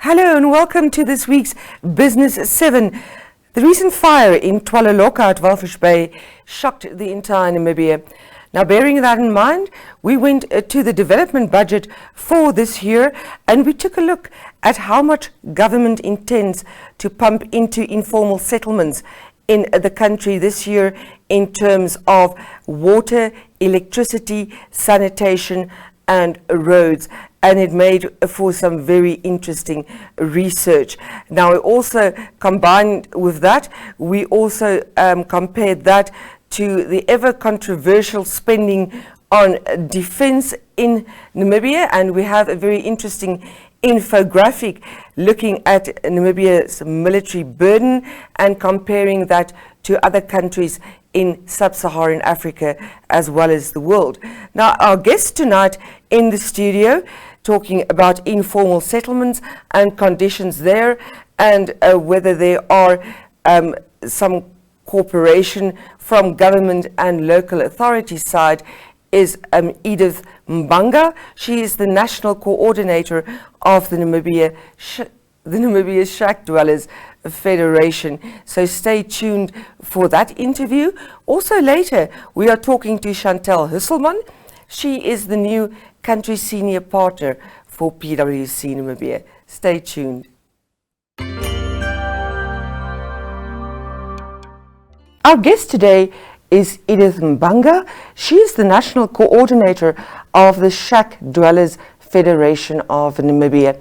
Hello and welcome to this week's Business 7. The recent fire in Twalaloka at Walvis Bay shocked the entire Namibia. Now, bearing that in mind, we went to the development budget for this year and we took a look at how much government intends to pump into informal settlements in the country this year in terms of water, electricity, sanitation and roads. And it made for some very interesting research. Now, also combined with that, we also compared that to the ever controversial spending on defense in Namibia, and we have a very interesting infographic looking at Namibia's military burden and comparing that to other countries in sub-Saharan Africa as well as the world. Now, our guest tonight in the studio talking about informal settlements and conditions there, and whether there are some cooperation from government and local authorities side, is Edith Mbanga. She is the national coordinator of the Namibia Shack Dwellers Federation. So stay tuned for that interview. Also later, we are talking to Chantell Husselmann. She is the new country senior partner for PwC Namibia. Stay tuned. Our guest today is Edith Mbanga. She is the national coordinator of the Shack Dwellers Federation of Namibia.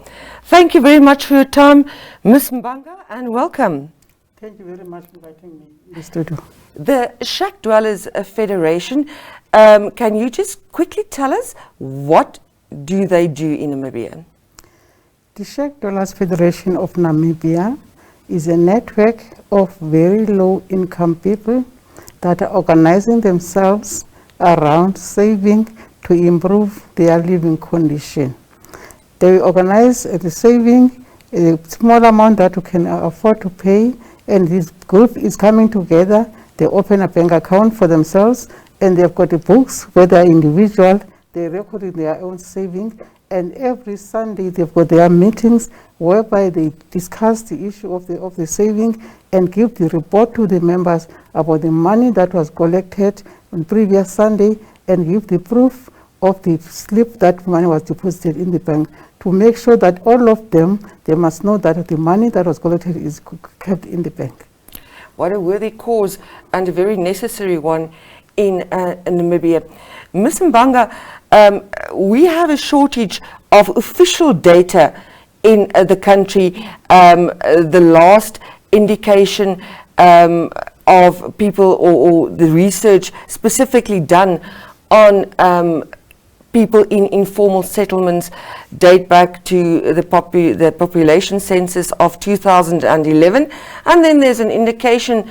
Thank you very much for your time, Ms. Mbanga, and welcome. Thank you very much for inviting me in the studio. The Shack Dwellers Federation, can you just quickly tell us what do they do in Namibia? The Shack Dwellers Federation of Namibia is a network of very low-income people that are organizing themselves around saving to improve their living condition. They organize the saving, a small amount that you can afford to pay, and this group is coming together. They open a bank account for themselves, and they've got the books where they're individual. They record in their own saving, and every Sunday they've got their meetings whereby they discuss the issue of the saving and give the report to the members about the money that was collected on previous Sunday, and give the proof of the slip that money was deposited in the bank, to make sure that all of them, they must know that the money that was collected is kept in the bank. What a worthy cause and a very necessary one in Namibia. Ms. Mbanga, we have a shortage of official data in the country. The last indication of people or the research specifically done on people in informal settlements date back to the population census of 2011, and then there's an indication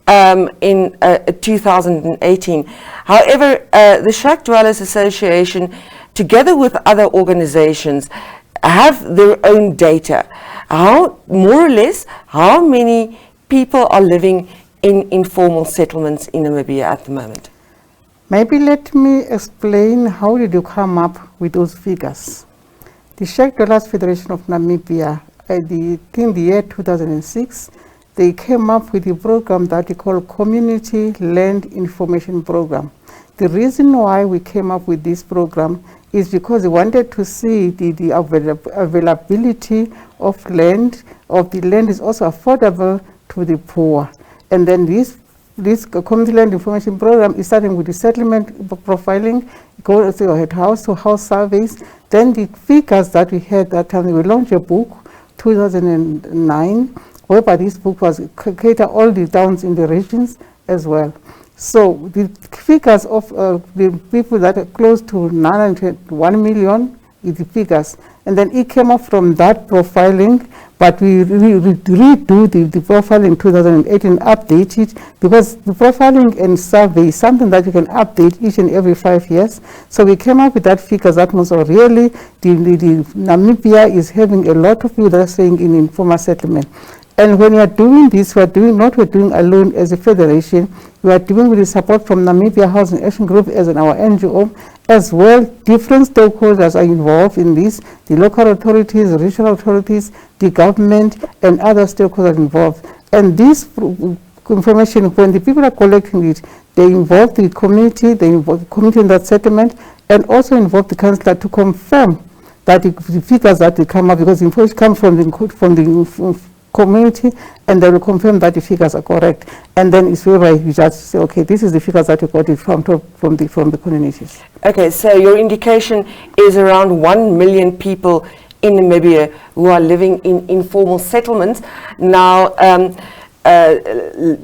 in 2018. However, the Shack Dwellers Association, together with other organizations, have their own data. More or less, how many people are living in informal settlements in Namibia at the moment? Maybe let me explain how did you come up with those figures. The Shack Dwellers Federation of Namibia, in the year 2006, they came up with a program that we call Community Land Information Program. The reason why we came up with this program is because we wanted to see the availability of land, the land is also affordable to the poor. And then this Community Land Information Program is starting with the settlement profiling, go to house-to-house surveys. Then the figures that we had that time, we launched a book, 2009, whereby this book was cater all the towns in the regions as well. So the figures of the people that are close to 1 million is the figures. And then it came up from that profiling, but we redo the profiling in 2018, update it, because the profiling and survey is something that you can update each and every 5 years. So we came up with that figures that was really, the Namibia is having a lot of people that are staying in informal settlement. And when we are doing this, we're doing alone as a federation. We are doing with the support from Namibia Housing Action Group as our NGO, as well. Different stakeholders are involved in this, the local authorities, regional authorities, the government, and other stakeholders involved. And this information, when the people are collecting it, they involve the community, they involve the community in that settlement, and also involve the councillor to confirm that the figures that they come up, because information comes from the community, and they will confirm that the figures are correct. And then it's whereby you just say, okay, this is the figures that you got it from the communities. Okay, so your indication is around 1 million people in Namibia who are living in informal settlements. Now, the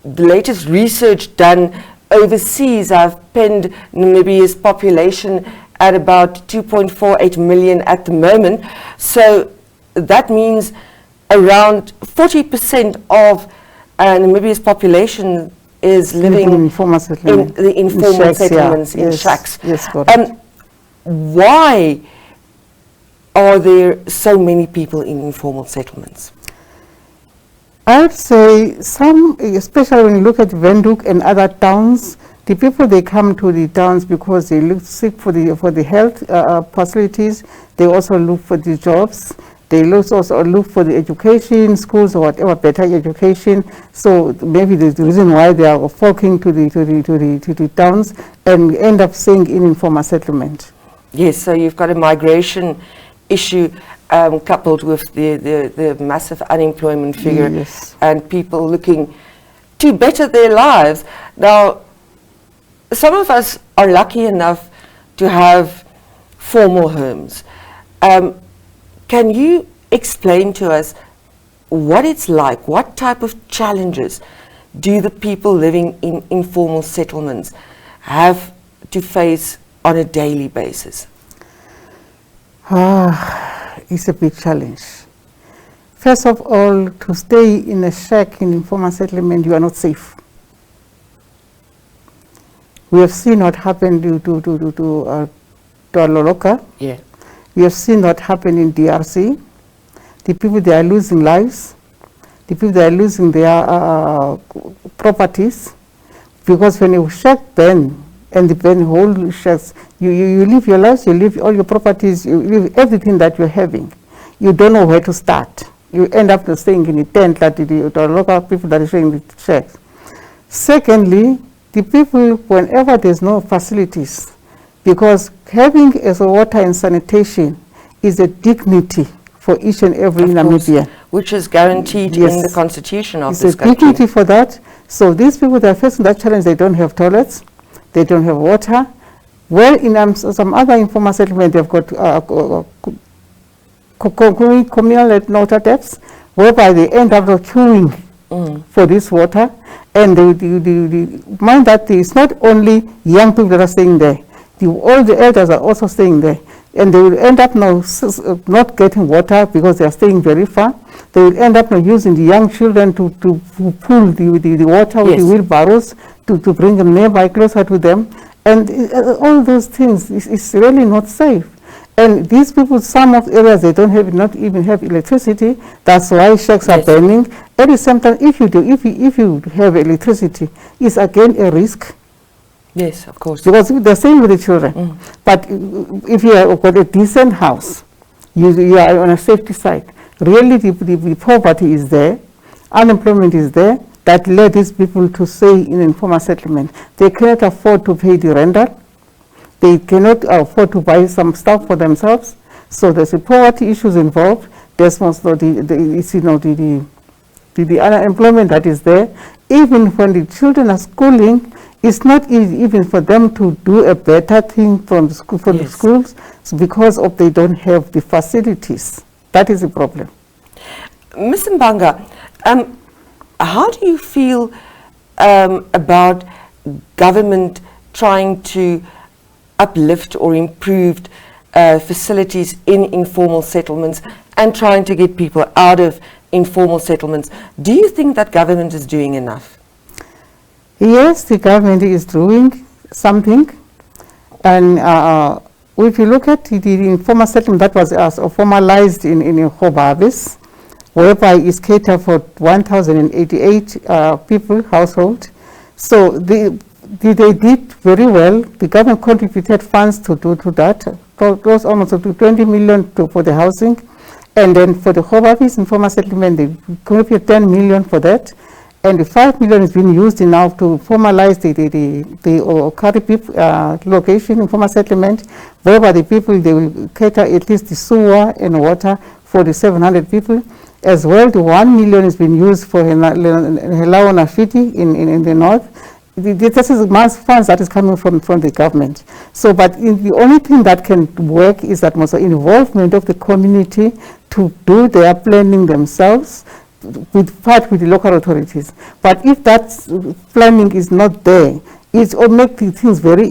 latest research done overseas have pinned Namibia's population at about 2.48 million at the moment. So that means around 40% of Namibia's population is living in informal settlements. In the informal shacks, settlements, yeah. in Yes, shacks. yes, correct. Why are there so many people in informal settlements? I would say some, especially when you look at Windhoek and other towns, the people, they come to the towns because they look sick for the health facilities. They also look for the jobs. They also look for the education, schools or whatever, better education. So maybe the reason why they are flocking to the towns and end up staying in informal settlement. Yes, so you've got a migration issue coupled with the massive unemployment figure, yes, and people looking to better their lives. Now, some of us are lucky enough to have formal homes. Can you explain to us what it's like? What type of challenges do the people living in informal settlements have to face on a daily basis? It's a big challenge. First of all, to stay in a shack in informal settlement, you are not safe. We have seen what happened to Loloka. Yeah. We have seen what happened in DRC. The people, they are losing lives. The people, they are losing their properties, because when you shack burn, and the whole shacks, you live your lives, you live all your properties, you live everything that you're having. You don't know where to start. You end up staying in a tent like the local people that are staying in the shacks. Secondly, the people, whenever there's no facilities, because having as a water and sanitation is a dignity for each and every Namibian. Which is guaranteed Yes. in the constitution of It's this a country. dignity for that. So these people that are facing that challenge, they don't have toilets, they don't have water. Well, in some other informal settlement, they've got communal water taps, whereby they end up queuing for this water. And mind that it's not only young people that are staying there, all the elders are also staying there. And they will end up now not getting water because they are staying very far. They will end up now using the young children to pull the water with the wheelbarrows to bring them nearby, closer to them. And all those things is really not safe. And these people, some of the areas, they don't have, not even have electricity. That's why shacks are burning. At the same time, if you have electricity, it's again a risk. Yes, of course. Because they're staying with the children. But if you have got a decent house, you are on a safety side. Really, the poverty is there, unemployment is there, that led these people to stay in informal settlement. They cannot afford to pay the rental. They cannot afford to buy some stuff for themselves. So there's a poverty issues involved. There's also the unemployment that is there. Even when the children are schooling, it's not easy even for them to do a better thing from the schools because they don't have the facilities. That is the problem. Ms. Mbanga, how do you feel about government trying to uplift or improve facilities in informal settlements and trying to get people out of informal settlements? Do you think that government is doing enough? Yes, the government is doing something. And if you look at the informal settlement that was formalized in Hobabis, whereby it's catered for 1,088 people, household. So they did very well. The government contributed funds to that. It was almost up to 20 million for the housing. And then for the home office informal settlement, they contributed 10 million for that. And the 5 million is being used now to formalize the Okari location informal settlement, whereby the people, they will cater at least the sewer and water for the 700 people. As well, the 1 million is being used for Helao Nafiti in the north. This is mass funds that is coming from the government. So, but the only thing that can work is that most involvement of the community to do their planning themselves, with the local authorities. But if that planning is not there, it will make the things very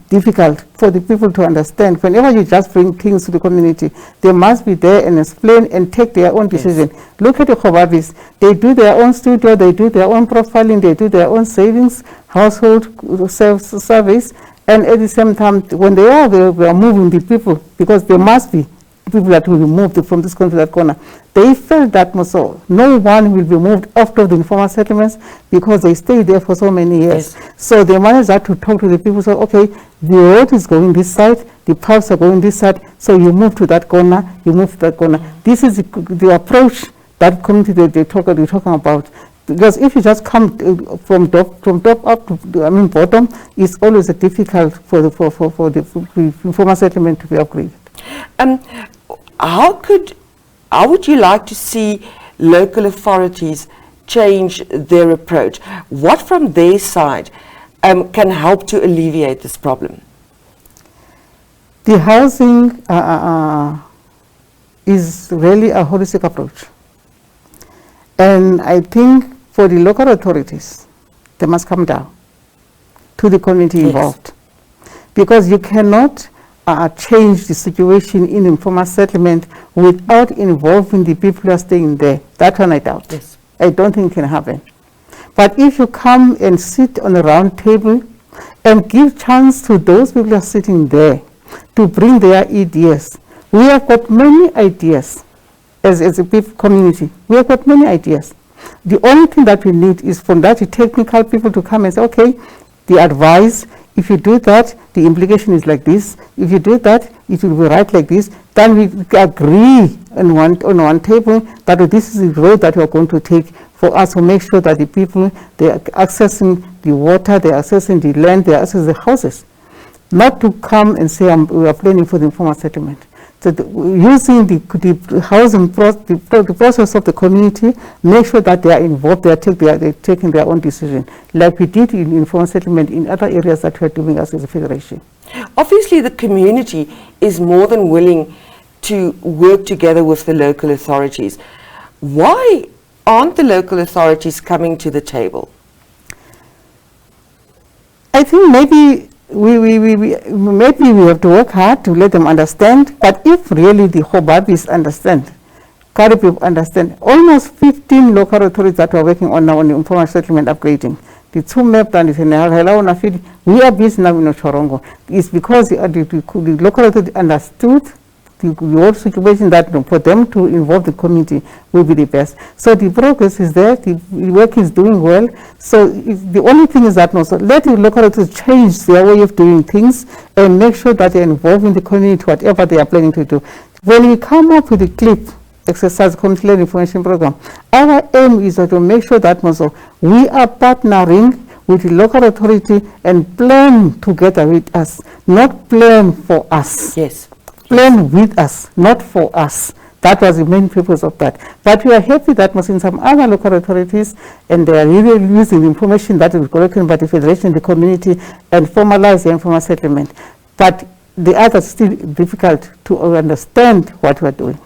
difficult for the people to understand. Whenever you just bring things to the community, they must be there and explain and take their own decision. Yes. Look at the Khobabis. They do their own studio, they do their own profiling, they do their own savings, household service, and at the same time, when they are moving the people, because there must be people that will be moved from this corner to that corner. They felt that no one will be moved after the informal settlements because they stayed there for so many years. Yes. So they managed to talk to the people, so okay, the road is going this side, the paths are going this side, so you move to that corner, you move to that corner. This is the approach that community they're talking about. Because if you just come from top up to bottom, it's always difficult for the informal settlement to be upgraded. How would you like to see local authorities change their approach? What from their side can help to alleviate this problem? The housing is really a holistic approach. And I think for the local authorities, they must come down to the community involved. Because you cannot change the situation in informal settlement without involving the people who are staying there. That one I doubt. Yes. I don't think it can happen. But if you come and sit on a round table and give chance to those people who are sitting there to bring their ideas. We have got many ideas as a people community. We have got many ideas. The only thing that we need is from that the technical people to come and say, okay, the advice, if you do that, the implication is like this. If you do that, it will be right like this. Then we agree on one table that this is the road that we are going to take for us to make sure that the people, they are accessing the water, they are accessing the land, they are accessing the houses. Not to come and say we are planning for the informal settlement. So using the housing the process of the community, make sure that they are involved, they're taking their own decision, like we did in informal settlement in other areas that we are doing as a federation. Obviously, the community is more than willing to work together with the local authorities. Why aren't the local authorities coming to the table? I think maybe maybe we have to work hard to let them understand, but if really the Hobabis understand, Kari people understand, almost 15 local authorities that are working on now on the informal settlement upgrading, the two map and the Helao Nafidi, we are busy now in Chorongo. It's because the local authority understood the whole situation that for them to involve the community will be the best. So the progress is there, the work is doing well. So the only thing is that also let the local authorities change their way of doing things and make sure that they're involving the community, whatever they are planning to do. When we come up with the CLIP exercise community information program, our aim is to make sure that also we are partnering with the local authority and plan together with us, not plan for us. Yes. Plan with us, not for us. That was the main purpose of that. But we are happy that in some other local authorities, and they are really using the information that is collected by the Federation, the community, and formalize the informal settlement. But the others still difficult to understand what we are doing.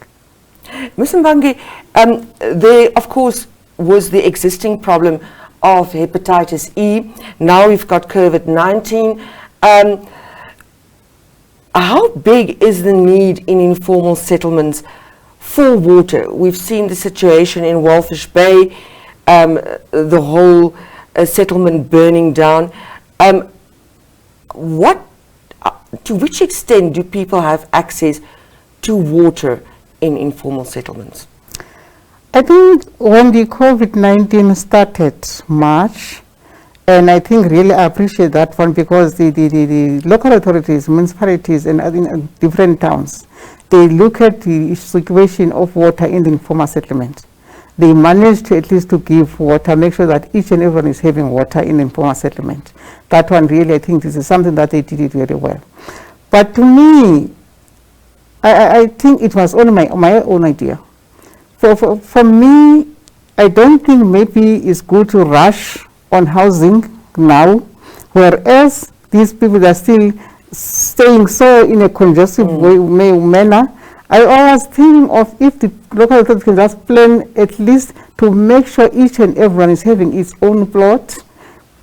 Ms. Mbanga, there of course was the existing problem of hepatitis E. Now we've got COVID-19. How big is the need in informal settlements for water? We've seen the situation in Walfish Bay, the whole settlement burning down. To which extent do people have access to water in informal settlements? I think when the COVID-19 started March, And I think really I appreciate that one, because the local authorities, municipalities, and in different towns, they look at the situation of water in the informal settlement. They manage to at least to give water, make sure that each and everyone is having water in the informal settlement. That one really, I think this is something that they did it very well. But to me, I think it was only my own idea. For me, I don't think maybe it's good to rush on housing now, whereas these people are still staying so in a congestive manner. I always think of if the local authority can just plan at least to make sure each and everyone is having its own plot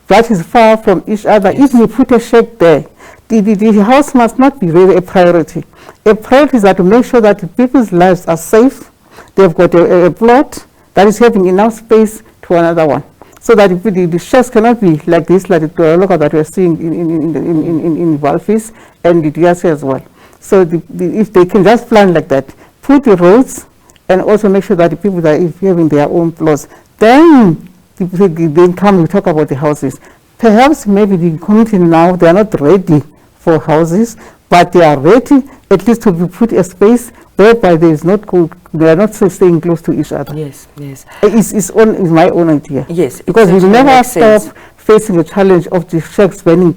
that is far from each other. Yes. If you put a shack there, the house must not be really a priority. A priority is that to make sure that the people's lives are safe. They've got a plot that is having enough space to another one, so that the shacks cannot be like this, like the local that we're seeing in Walvis and the DRC as well. So if they can just plan like that, put the roads, and also make sure that the people that are having their own plots, then they come to talk about the houses. Perhaps maybe the community now, they are not ready for houses, but they are ready at least to be put a space whereby they are not staying close to each other. Yes, yes. It's my own idea. Yes. Because we never stop facing the challenge of the shacks burning.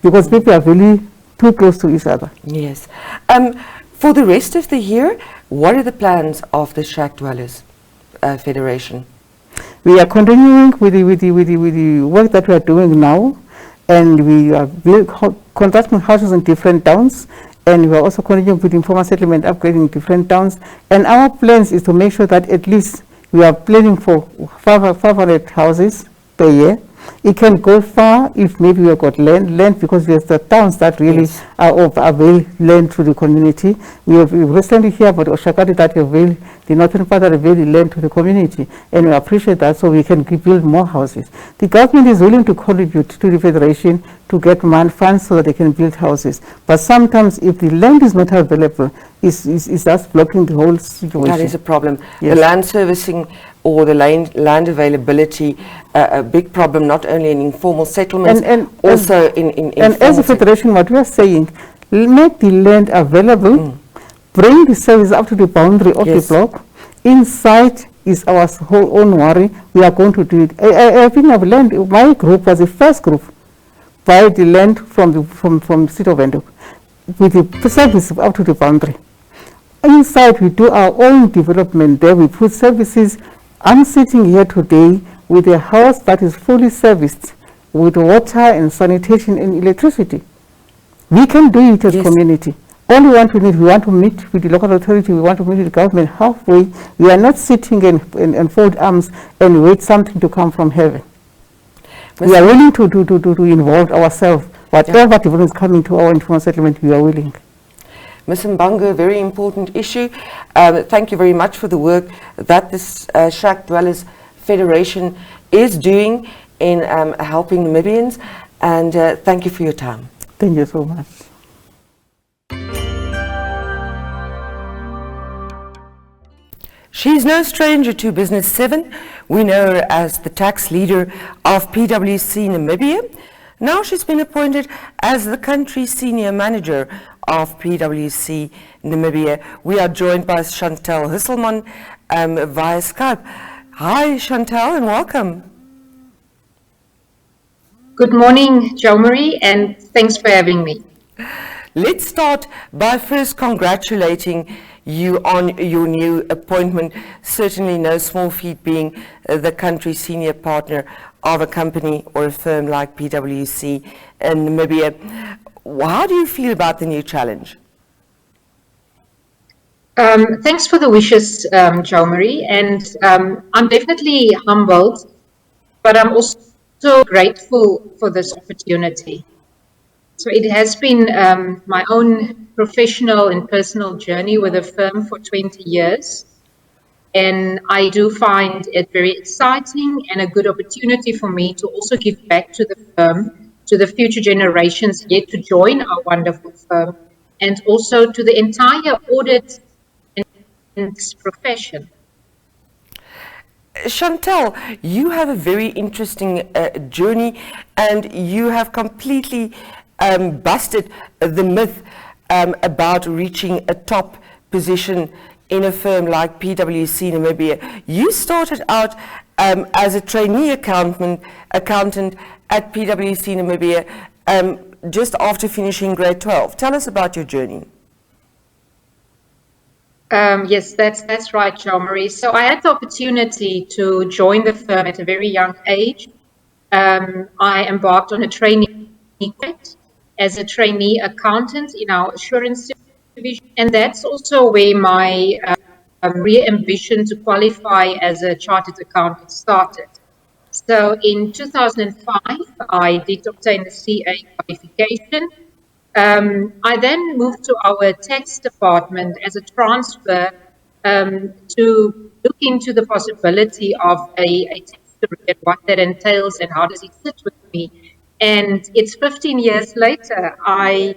Because people are really too close to each other. Yes. For the rest of the year, what are the plans of the Shack Dwellers Federation? We are continuing with the work that we are doing now, and we are constructing houses in different towns, and we are also continuing with informal settlement upgrading in different towns. And our plans is to make sure that at least we are planning for 500 houses per year. It can go far if maybe we have got land, because there's the towns that really avail land to the community. We recently hear about Oshakati that avail, the northern part that avail the land to the community, and we appreciate that, so we can build more houses. The government is willing to contribute to the federation to get funds so that they can build houses. But sometimes if the land is not available, it's just blocking the whole situation. That is a problem. Yes. The land servicing or the land availability, a big problem not only in informal settlements, also in and as a federation, what we are saying, make the land available, bring the service up to the boundary of the block. Inside is our whole own worry. We are going to do it. I think of land. My group was the first group buy the land from the city of Windhoek with the service up to the boundary. Inside, we do our own development there. We put services. I'm sitting here today with a house that is fully serviced with water and sanitation and electricity. We can do it as a community. All we want to meet with the local authority, we want to meet with the government halfway. We are not sitting and fold arms and wait something to come from heaven. We are willing to involve ourselves. Whatever development is coming to our informal settlement, we are willing. Ms. Mbanga, a very important issue. Thank you very much for the work that this Shack Dwellers Federation is doing in helping Namibians, and thank you for your time. Thank you so much. She's no stranger to Business 7. We know her as the tax leader of PwC Namibia. Now she's been appointed as the country senior manager of PwC Namibia. We are joined by Chantell Husselmann via Skype. Hi Chantell, and welcome. Good morning, Jo-Marie, and thanks for having me. Let's start by first congratulating you on your new appointment. Certainly no small feat being the country senior partner of a company or a firm like PwC in Namibia. How do you feel about the new challenge? Thanks for the wishes, Jo-Marie, and I'm definitely humbled, but I'm also grateful for this opportunity. So it has been my own professional and personal journey with the firm for 20 years. And I do find it very exciting and a good opportunity for me to also give back to the firm, to the future generations yet to join our wonderful firm, and also to the entire audit and profession. Chantell, you have a very interesting journey, and you have completely busted the myth about reaching a top position in a firm like PwC Namibia. You started out as a trainee accountant at PwC Namibia just after finishing grade 12. Tell us about your journey. Yes, that's right, Jean-Marie. So I had the opportunity to join the firm at a very young age. I embarked on a training as a trainee accountant in our assurance division, and that's also where my real ambition to qualify as a chartered accountant started. So in 2005, I did obtain the CA qualification. I then moved to our tax department as a transfer to look into the possibility of a tax career, what that entails and how does it sit with me. And it's 15 years later, my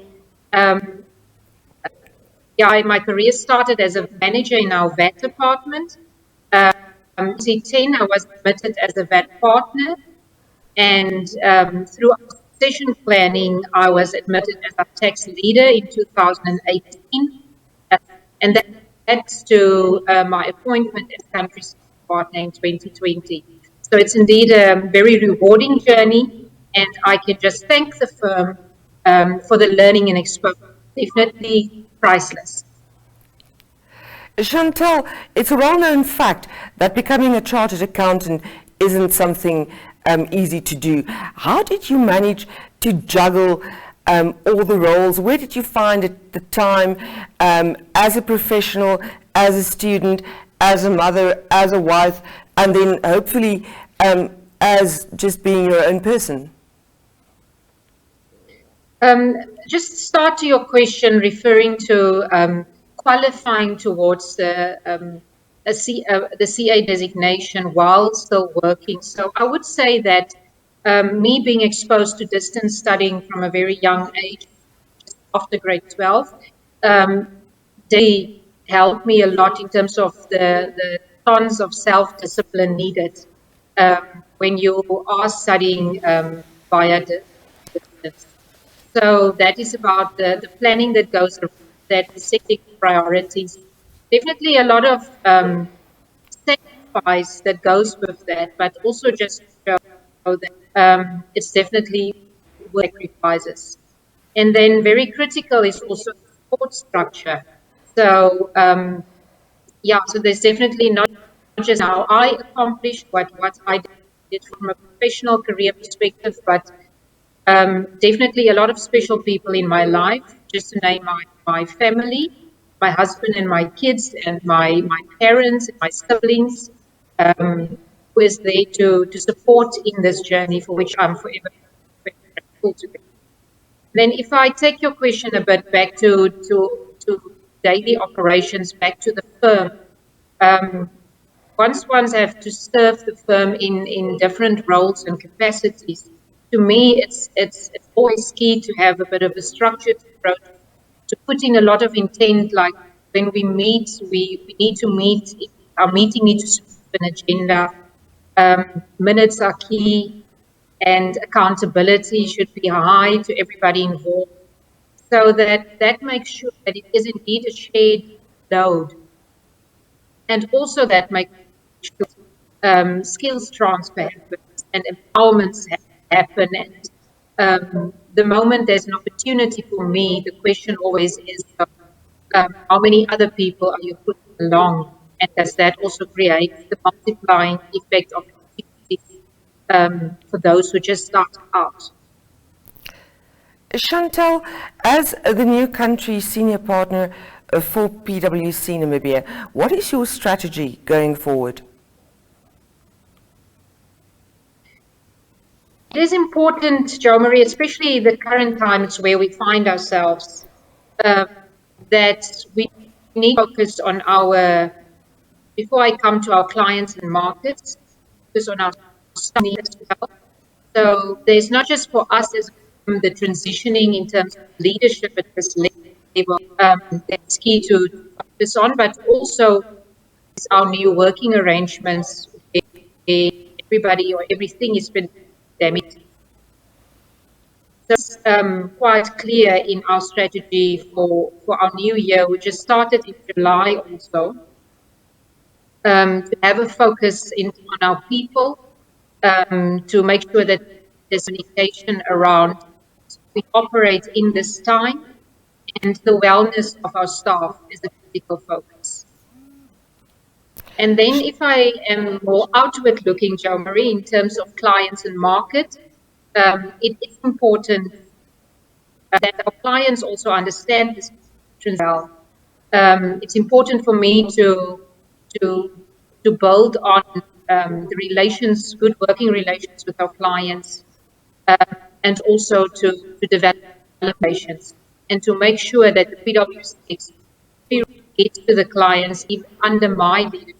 career started as a manager in our VAT department. In 2010, I was admitted as a VAT partner, and through succession planning, I was admitted as a tax leader in 2018, and that's to my appointment as country partner in 2020. So it's indeed a very rewarding journey, and I can just thank the firm for the learning and exposure. Definitely priceless. Chantell, it's a well-known fact that becoming a chartered accountant isn't something easy to do. How did you manage to juggle all the roles? Where did you find the time as a professional, as a student, as a mother, as a wife, and then hopefully as just being your own person? Just start to your question referring to qualifying towards the CA designation while still working. So I would say that me being exposed to distance studying from a very young age, after grade 12, they helped me a lot in terms of the tons of self-discipline needed when you are studying via distance. So that is about the planning that goes around that, setting priorities. Definitely a lot of sacrifice that goes with that, but also just show that it's definitely sacrifices. And then very critical is also support structure. So so there's definitely not just how I accomplished what I did from a professional career perspective, but definitely a lot of special people in my life, just to name my family, my husband and my kids, and my parents and my siblings, who is there to support in this journey, for which I'm forever grateful to them. Then if I take your question a bit back to daily operations, back to the firm, once ones have to serve the firm in different roles and capacities, to me, it's always key to have a bit of a structured approach to putting a lot of intent. Like when we meet, we need to meet. Our meeting needs to have an agenda. Minutes are key, and accountability should be high to everybody involved, so that makes sure that it is indeed a shared load, and also that makes sure skills transfer and empowerments happen. And the moment there's an opportunity for me, the question always is, how many other people are you putting along? And does that also create the multiplying effect of opportunity for those who just start out? Chantell, as the new country senior partner for PwC Namibia, what is your strategy going forward? It is important, Jo-Marie, especially the current times where we find ourselves, that we need to focus on before I come to our clients and markets, focus on our study as well. So there's not just for us as the transitioning in terms of leadership at this level, that's key to focus on, but also our new working arrangements. where everybody or everything is pandemic. So it's quite clear in our strategy for our new year, which has started in July also, to have a focus on our people, to make sure that there's communication around we operate in this time, and the wellness of our staff is a critical focus. And then if I am more outward looking, Jo Marie, in terms of clients and market, it is important that our clients also understand this well. It's important for me to build on the relations, good working relations with our clients, and also to develop relations and to make sure that the PwC gets to the clients even under my leadership.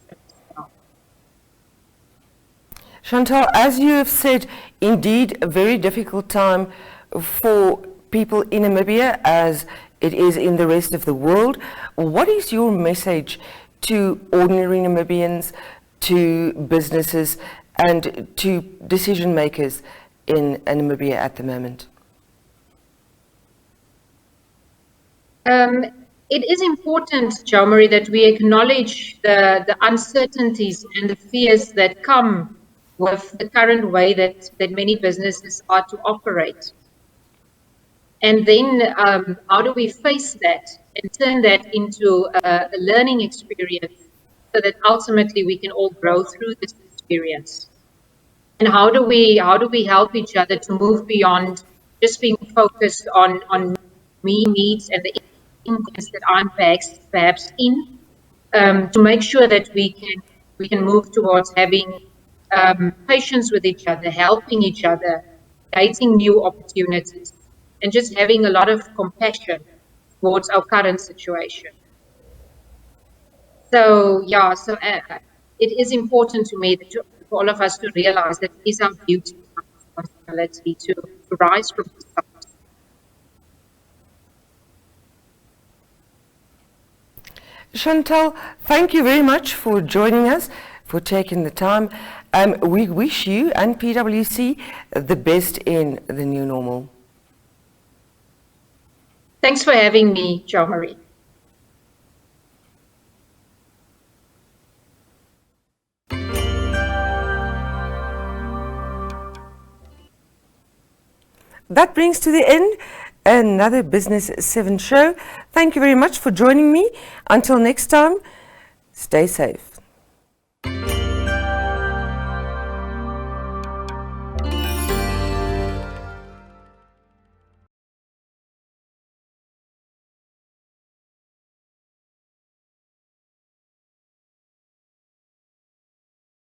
Chantell, as you have said, indeed a very difficult time for people in Namibia as it is in the rest of the world. What is your message to ordinary Namibians, to businesses and to decision makers in Namibia at the moment? It is important, Jo Marie, that we acknowledge the uncertainties and the fears that come with the current way that many businesses are to operate. And then how do we face that and turn that into a learning experience so that ultimately we can all grow through this experience? And how do we help each other to move beyond just being focused on me needs and the incomes that I'm perhaps in, to make sure that we can move towards having patience with each other, helping each other, creating new opportunities, and just having a lot of compassion towards our current situation. So yeah, it is important to me that for all of us to realize that it is our duty and responsibility to rise from the start. Chantell, thank you very much for joining us, for taking the time. We wish you and PwC the best in the new normal. Thanks for having me, Jo Marie. That brings to the end another Business 7 show. Thank you very much for joining me. Until next time, stay safe.